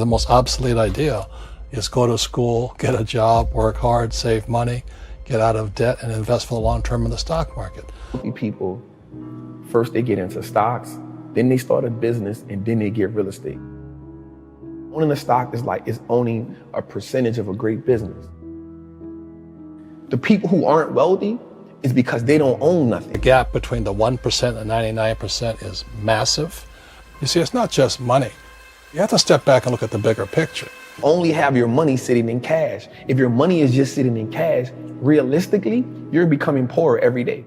The most obsolete idea is go to school, get a job, work hard, save money, get out of debt, and invest for the long term in the stock market. People, first they get into stocks, then they start a business, and then they get real estate. Owning a stock is owning a percentage of a great business. The people who aren't wealthy is because they don't own nothing. The gap between the 1% and 99% is massive. You see, it's not just money. You have to step back and look at the bigger picture. Only have your money sitting in cash. If your money is just sitting in cash, realistically, you're becoming poorer every day.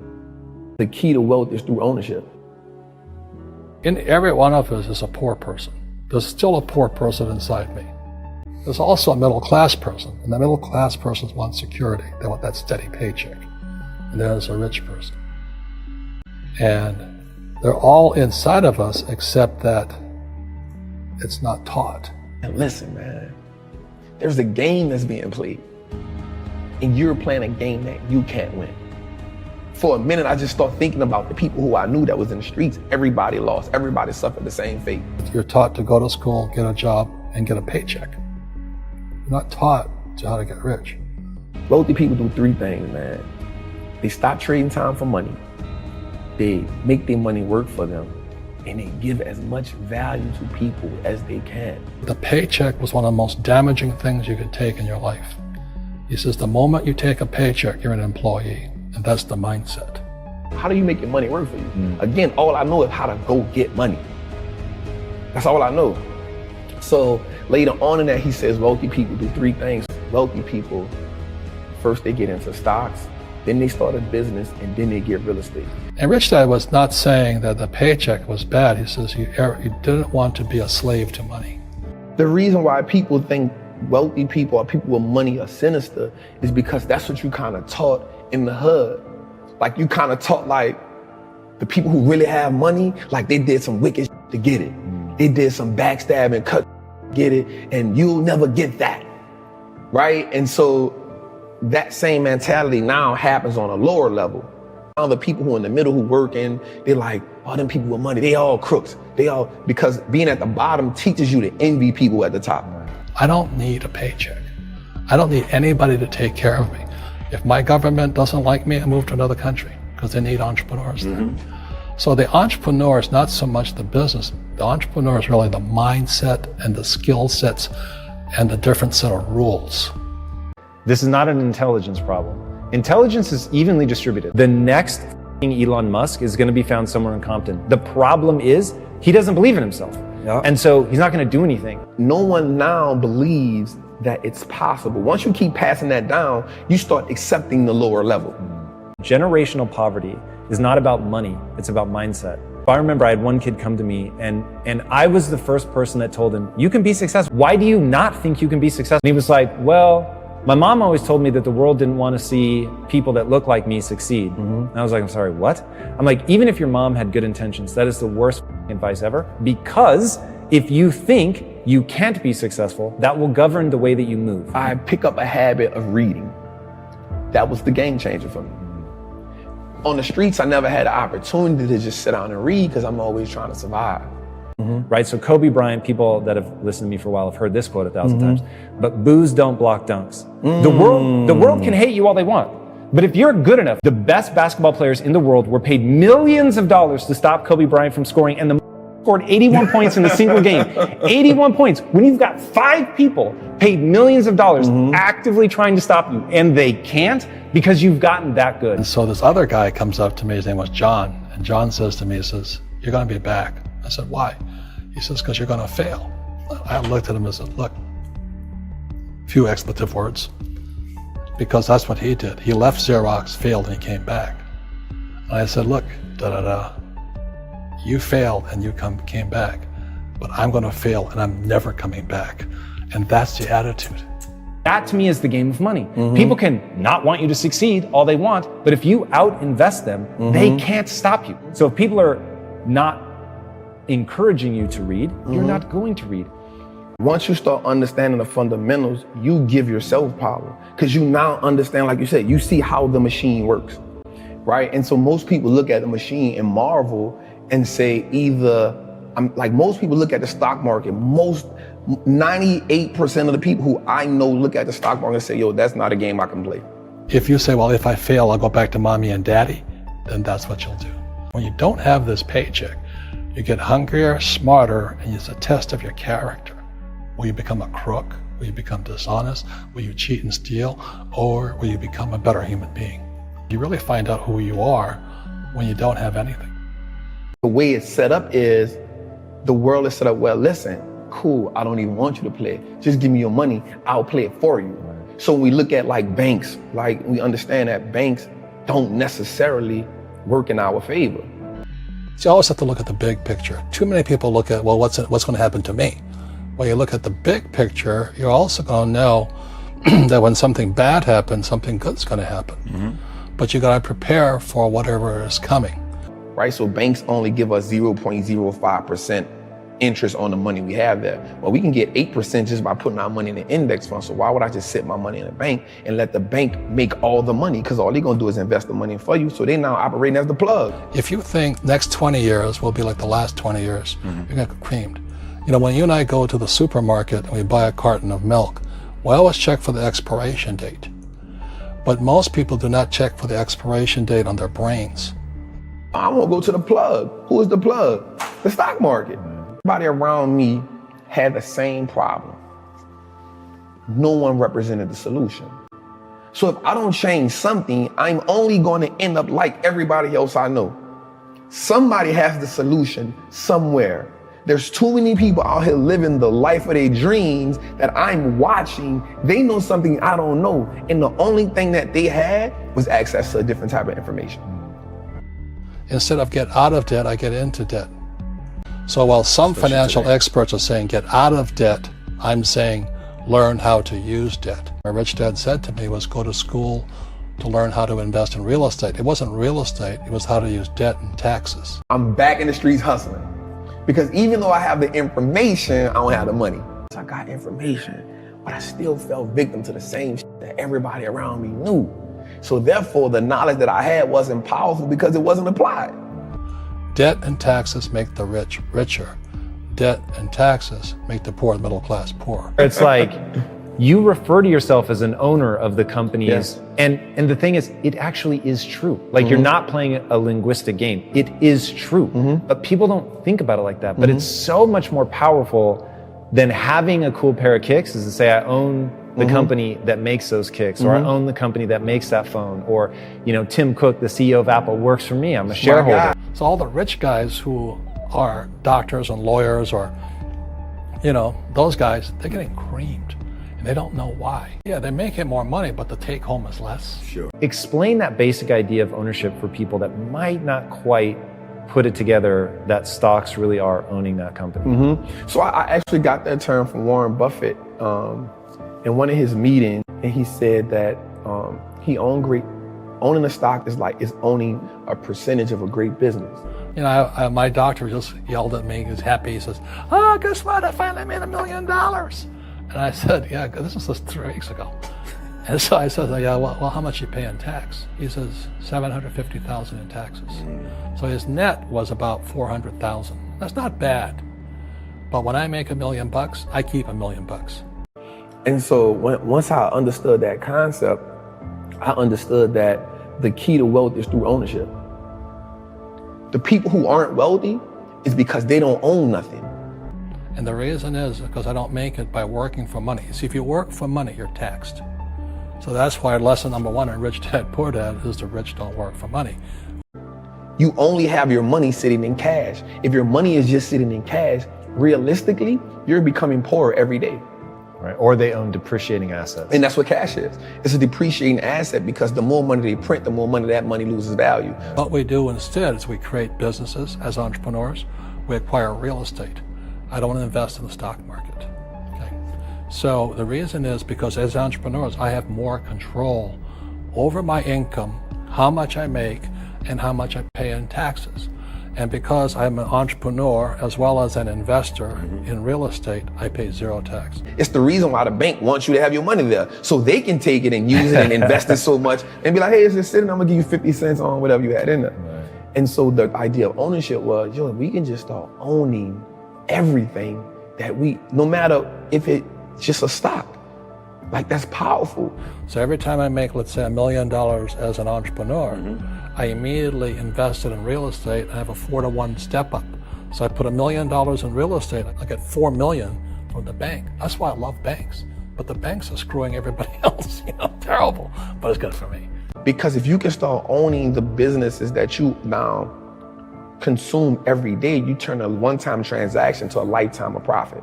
The key to wealth is through ownership. In every one of us is a poor person. There's still a poor person inside me. There's also a middle class person, and the middle class persons want security. They want that steady paycheck. And there's a rich person. And they're all inside of us except that it's not taught. And listen, man, there's a game that's being played, and you're playing a game that you can't win. For a minute, I just started thinking about the people who I knew that was in the streets. Everybody lost. Everybody suffered the same fate. You're taught to go to school, get a job, and get a paycheck. You're not taught how to get rich. Wealthy people do three things, man. They stop trading time for money. They make their money work for them. And they give as much value to people as they can. The paycheck was one of the most damaging things you could take in your life. He says the moment you take a paycheck, you're an employee. And that's the mindset. How do you make your money work for you? Again, all I know is how to go get money. That's all I know. So later on in that, he says wealthy people do three things. Wealthy people, first they get into stocks, then they start a business, and then they get real estate. And Rich Dad was not saying that the paycheck was bad. He says you didn't want to be a slave to money. The reason why people think wealthy people or people with money are sinister is because that's what you kind of taught in the hood. Like you kind of taught like the people who really have money, like they did some wicked shit to get it. They did some backstabbing, cut to get it, and you'll never get that, right? And so that same mentality now happens on a lower level. Now the people who are in the middle who work in, they're like, oh, them people with money, they all crooks. Because being at the bottom teaches you to envy people at the top. I don't need a paycheck. I don't need anybody to take care of me. If my government doesn't like me, I move to another country because they need entrepreneurs there. So the entrepreneur is not so much the business. The entrepreneur is really the mindset and the skill sets and the different set of rules. This is not an intelligence problem. Intelligence is evenly distributed. The next Elon Musk is going to be found somewhere in Compton. The problem is he doesn't believe in himself. Yeah. And so he's not going to do anything. No one now believes that it's possible. Once you keep passing that down, you start accepting the lower level. Generational poverty is not about money, it's about mindset. I remember I had one kid come to me and I was the first person that told him, you can be successful. Why do you not think you can be successful? And he was like, well, my mom always told me that the world didn't want to see people that look like me succeed. And I was like, I'm sorry, what? I'm like, even if your mom had good intentions, that is the worst advice ever. Because if you think you can't be successful, that will govern the way that you move. I pick up a habit of reading. That was the game changer for me. On the streets, I never had the opportunity to just sit down and read because I'm always trying to survive. Right, so Kobe Bryant, people that have listened to me for a while have heard this quote 1,000 times, but boos don't block dunks. The world can hate you all they want, but if you're good enough, the best basketball players in the world were paid millions of dollars to stop Kobe Bryant from scoring, and the scored 81 points in a single game. 81 points. When you've got 5 people paid millions of dollars actively trying to stop you, and they can't because you've gotten that good. And so this other guy comes up to me, his name was John, and John says to me, he says, you're going to be back. I said, why? He says, because you're going to fail. I looked at him and said, look, few expletive words, because that's what he did. He left Xerox, failed, and he came back. And I said, look, you failed and you came back, but I'm going to fail and I'm never coming back. And that's the attitude. That to me is the game of money. People can not want you to succeed all they want, but if you out-invest them, they can't stop you. So if people are not encouraging you to read, you're not going to read. Once you start understanding the fundamentals, you give yourself power because you now understand, like you said, you see how the machine works, right? And so most people look at the machine and marvel and say either, like most people look at the stock market, most 98% of the people who I know look at the stock market and say, yo, that's not a game I can play. If you say, well, if I fail, I'll go back to mommy and daddy, then that's what you'll do. When you don't have this paycheck, you get hungrier, smarter, and it's a test of your character. Will you become a crook? Will you become dishonest? Will you cheat and steal? Or will you become a better human being? You really find out who you are when you don't have anything. The way it's set up is, the world is set up, well, listen, cool, I don't even want you to play. Just give me your money, I'll play it for you. So when we look at like banks, like we understand that banks don't necessarily work in our favor. So you always have to look at the big picture. Too many people look at, well, what's going to happen to me? When you look at the big picture, you're also going to know that when something bad happens, something good's going to happen. But you got to prepare for whatever is coming. Right, so banks only give us 0.05% interest on the money we have there. Well, we can get 8% just by putting our money in an index fund. So why would I just sit my money in a bank and let the bank make all the money? Because all they're going to do is invest the money for you. So they're now operating as the plug. If you think next 20 years will be like the last 20 years, you're going to get creamed. You know, when you and I go to the supermarket and we buy a carton of milk, we always check for the expiration date. But most people do not check for the expiration date on their brains. I won't go to the plug. Who is the plug? The stock market. Everybody around me had the same problem. No one represented the solution. So if I don't change something, I'm only going to end up like everybody else I know. Somebody has the solution somewhere. There's too many people out here living the life of their dreams that I'm watching. They know something I don't know. And the only thing that they had was access to a different type of information. Instead of get out of debt, I get into debt. So while some financial experts are saying get out of debt, I'm saying learn how to use debt. My rich dad said to me was go to school to learn how to invest in real estate. It wasn't real estate, it was how to use debt and taxes. I'm back in the streets hustling. Because even though I have the information, I don't have the money. So I got information, but I still fell victim to the same shit that everybody around me knew. So therefore, the knowledge that I had wasn't powerful because it wasn't applied. Debt and taxes make the rich richer. Debt and taxes make the poor and middle class poor. It's like you refer to yourself as an owner of the companies. Yes. And the thing is, it actually is true. Like you're not playing a linguistic game. It is true. But people don't think about it like that. But it's so much more powerful than having a cool pair of kicks is to say, I own the company that makes those kicks, or I own the company that makes that phone, or, you know, Tim Cook, the CEO of Apple, works for me. I'm a shareholder. So all the rich guys who are doctors and lawyers or, you know, those guys, they're getting creamed and they don't know why. Yeah, they're making more money, but the take home is less. Sure. Explain that basic idea of ownership for people that might not quite put it together that stocks really are owning that company. So I actually got that term from Warren Buffett in one of his meetings, and he said that owning a stock is owning a percentage of a great business. You know, my doctor just yelled at me. He was happy. He says, "Oh, guess what? I finally made $1 million." And I said, "Yeah, this was just 3 weeks ago." And so I said, "Yeah, well, how much you pay in tax?" He says, $750,000 in taxes. So his net was about $400,000. That's not bad. But when I make $1 million, I keep $1 million. And so once I understood that concept, I understood that the key to wealth is through ownership. The people who aren't wealthy is because they don't own nothing. And the reason is because I don't make it by working for money. See, if you work for money, you're taxed. So that's why lesson number 1 in Rich Dad Poor Dad is the rich don't work for money. You only have your money sitting in cash. If your money is just sitting in cash, realistically, you're becoming poorer every day. Right? Or they own depreciating assets. And that's what cash is. It's a depreciating asset because the more money they print, the more money that money loses value. What we do instead is we create businesses as entrepreneurs. We acquire real estate. I don't invest in the stock market. Okay? So the reason is because as entrepreneurs, I have more control over my income, how much I make, and how much I pay in taxes. And because I'm an entrepreneur as well as an investor in real estate, I pay 0 tax. It's the reason why the bank wants you to have your money there, so they can take it and use it and invest it so much and be like, hey, it's just sitting, I'm gonna give you 50 cents on whatever you had in there. And so the idea of ownership was, we can just start owning everything that no matter if it's just a stock, like that's powerful. So every time I make, let's say, $1 million as an entrepreneur, I immediately invested in real estate and I have a 4-to-1 step up. So I put $1 million in real estate, I get $4 million from the bank. That's why I love banks. But the banks are screwing everybody else, terrible, but it's good for me. Because if you can start owning the businesses that you now consume every day, you turn a one-time transaction to a lifetime of profit.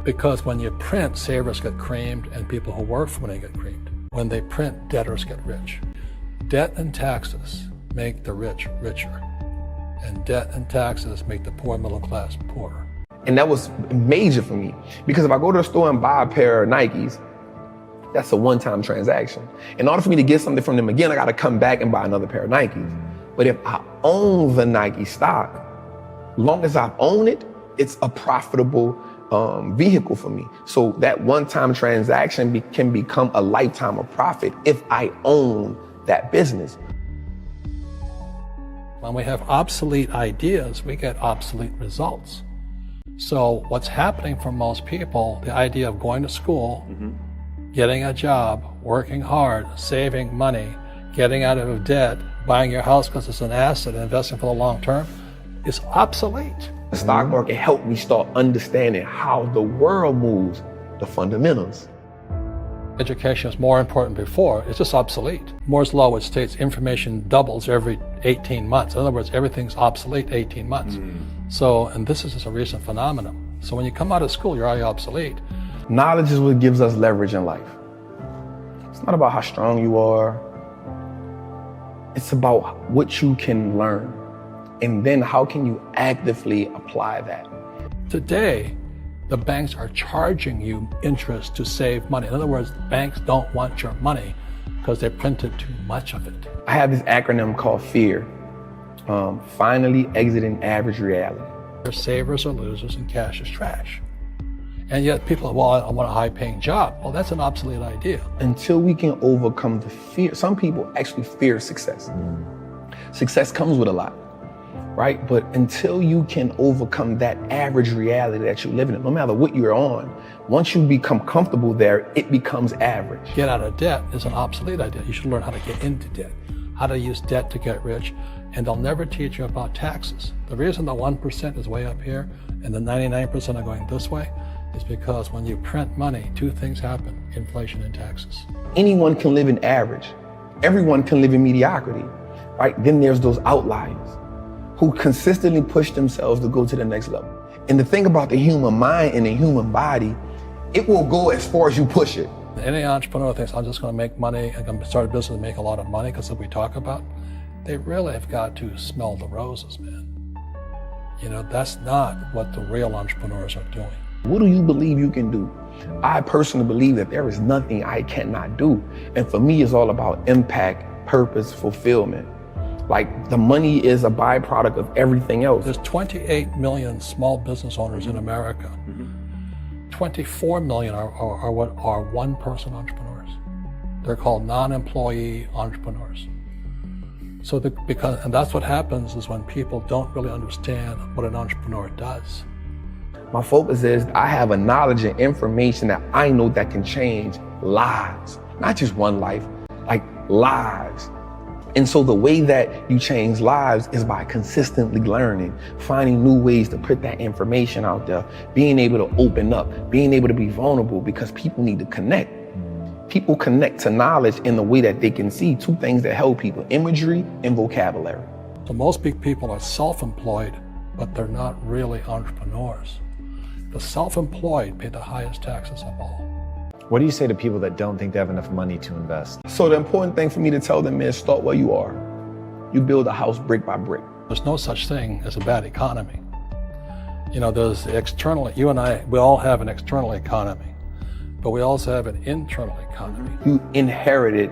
Because when you print, savers get creamed and people who work for money get creamed. When they print, debtors get rich. Debt and taxes make the rich richer. And debt and taxes make the poor middle class poorer. And that was major for me. Because if I go to the store and buy a pair of Nikes, that's a one-time transaction. In order for me to get something from them again, I got to come back and buy another pair of Nikes. But if I own the Nike stock, long as I own it, it's a profitable vehicle for me. So that one-time transaction can become a lifetime of profit if I own that business. When we have obsolete ideas, we get obsolete results. So what's happening for most people, the idea of going to school, getting a job, working hard, saving money, getting out of debt, buying your house because it's an asset and investing for the long term is obsolete. The stock market helped me start understanding how the world moves, the fundamentals. Education is more important before, it's just obsolete. Moore's law, which states information doubles every 18 months. In other words, everything's obsolete 18 months. So, and this is just a recent phenomenon. So when you come out of school, you're already obsolete. Knowledge is what gives us leverage in life. It's not about how strong you are. It's about what you can learn. And then how can you actively apply that? Today, the banks are charging you interest to save money. In other words, banks don't want your money because they printed too much of it. I have this acronym called FEAR. Finally exiting average reality. Savers are losers and cash is trash. And yet people, well, I want a high-paying job. Well, that's an obsolete idea. Until we can overcome the fear, some people actually fear success. Success comes with a lot, right? But until you can overcome that average reality that you live in, no matter what you're on, once you become comfortable there, it becomes average. Get out of debt is an obsolete idea. You should learn how to get into debt, how to use debt to get rich, and they'll never teach you about taxes. The reason the 1% is way up here and the 99% are going this way is because when you print money, two things happen: inflation and taxes. Anyone can live in average. Everyone can live in mediocrity, right? Then there's those outliers who consistently push themselves to go to the next level. And the thing about the human mind and the human body, it will go as far as you push it. Any entrepreneur thinks, I'm just going to make money, I'm going to start a business and make a lot of money because of what we talk about, they really have got to smell the roses, man. That's not what the real entrepreneurs are doing. What do you believe you can do? I personally believe that there is nothing I cannot do. And for me, it's all about impact, purpose, fulfillment. Like the money is a byproduct of everything else. There's 28 million small business owners in America. 24 million are what are one-person entrepreneurs. They're called non-employee entrepreneurs. So and that's what happens is when people don't really understand what an entrepreneur does. My focus is I have a knowledge and information that I know that can change lives, not just one life, like lives. And so the way that you change lives is by consistently learning, finding new ways to put that information out there, being able to open up, being able to be vulnerable, because people need to connect. People connect to knowledge in the way that they can see two things that help people: imagery and vocabulary. So most big people are self-employed, but they're not really entrepreneurs. The self-employed pay the highest taxes of all. What do you say to people that don't think they have enough money to invest? So the important thing for me to tell them is start where you are. You build a house brick by brick. There's no such thing as a bad economy. There's the external, you and I, we all have an external economy, but we also have an internal economy. You inherited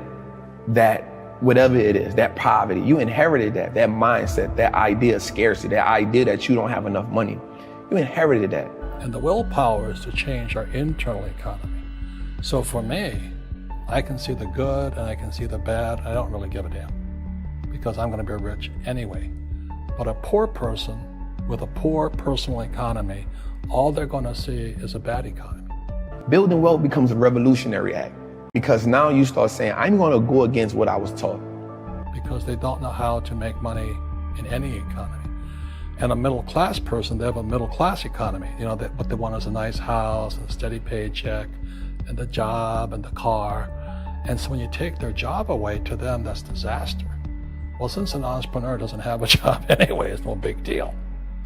that, whatever it is, that poverty. You inherited that mindset, that idea of scarcity, that idea that you don't have enough money. You inherited that. And the willpower is to change our internal economy. So for me, I can see the good and I can see the bad. I don't really give a damn because I'm going to be rich anyway. But a poor person With a poor personal economy, all they're going to see is a bad economy. Building wealth becomes a revolutionary act because now you start saying, I'm going to go against what I was taught. Because they don't know how to make money in any economy. And a middle class person, they have a middle class economy. You know, what they want is a nice house, and a steady paycheck, and the job, and the car. And so when you take their job away, to them, that's disaster. Well, since an entrepreneur doesn't have a job anyway, it's no big deal.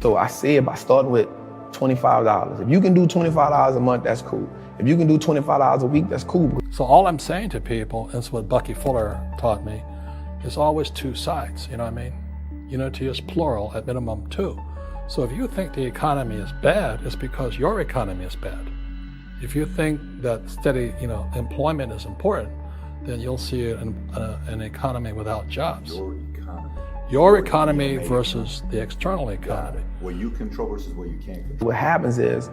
So I said by starting with $25. If you can do $25 a month, that's cool. If you can do $25 a week, that's cool. So all I'm saying to people, and it's what Bucky Fuller taught me, is always two sides, you know what I mean? Unity is plural, at minimum two. So if you think the economy is bad, it's because your economy is bad. If you think that steady, employment is important, then you'll see an economy without jobs. Your economy versus the external economy. What you control versus what you can't control. What happens is,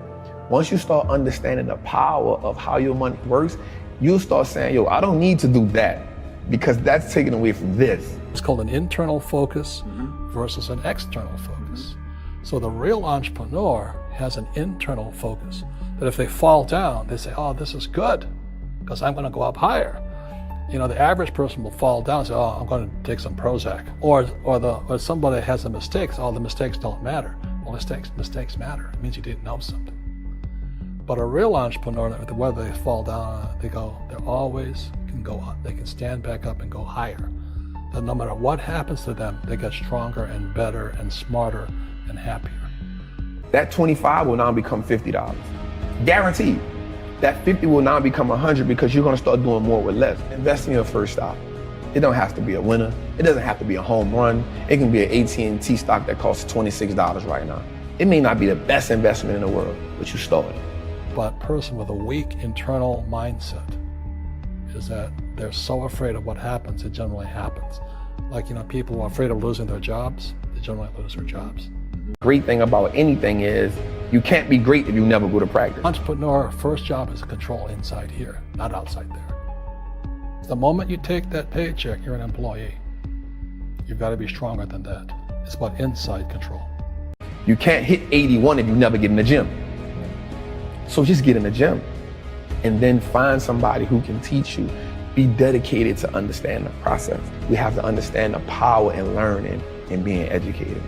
once you start understanding the power of how your money works, you'll start saying, yo, I don't need to do that because that's taken away from this. It's called an internal focus versus an external focus. So the real entrepreneur has an internal focus, that if they fall down, they say, oh, this is good because I'm going to go up higher. The average person will fall down and say, oh, I'm going to take some Prozac. Or somebody has a mistake, so, oh, the mistakes don't matter. Well, mistakes matter. It means you didn't know something. But a real entrepreneur, whether they fall down, they always can go up. They can stand back up and go higher. That no matter what happens to them, they get stronger and better and smarter and happier. That 25 will now become $50. Guaranteed. That 50 will now become 100 because you're going to start doing more with less. Invest in your first stock. It don't have to be a winner. It doesn't have to be a home run. It can be an AT&T stock that costs $26 right now. It may not be the best investment in the world, but you started. But a person with a weak internal mindset is that they're so afraid of what happens, it generally happens. Like, people who are afraid of losing their jobs, they generally lose their jobs. Great thing about anything is you can't be great if you never go to practice. Entrepreneur, first job is to control inside here, not outside there. The moment you take that paycheck, you're an employee. You've got to be stronger than that. It's about inside control. You can't hit 81 if you never get in the gym. So just get in the gym and then find somebody who can teach you. Be dedicated to understand the process. We have to understand the power in learning and being educated.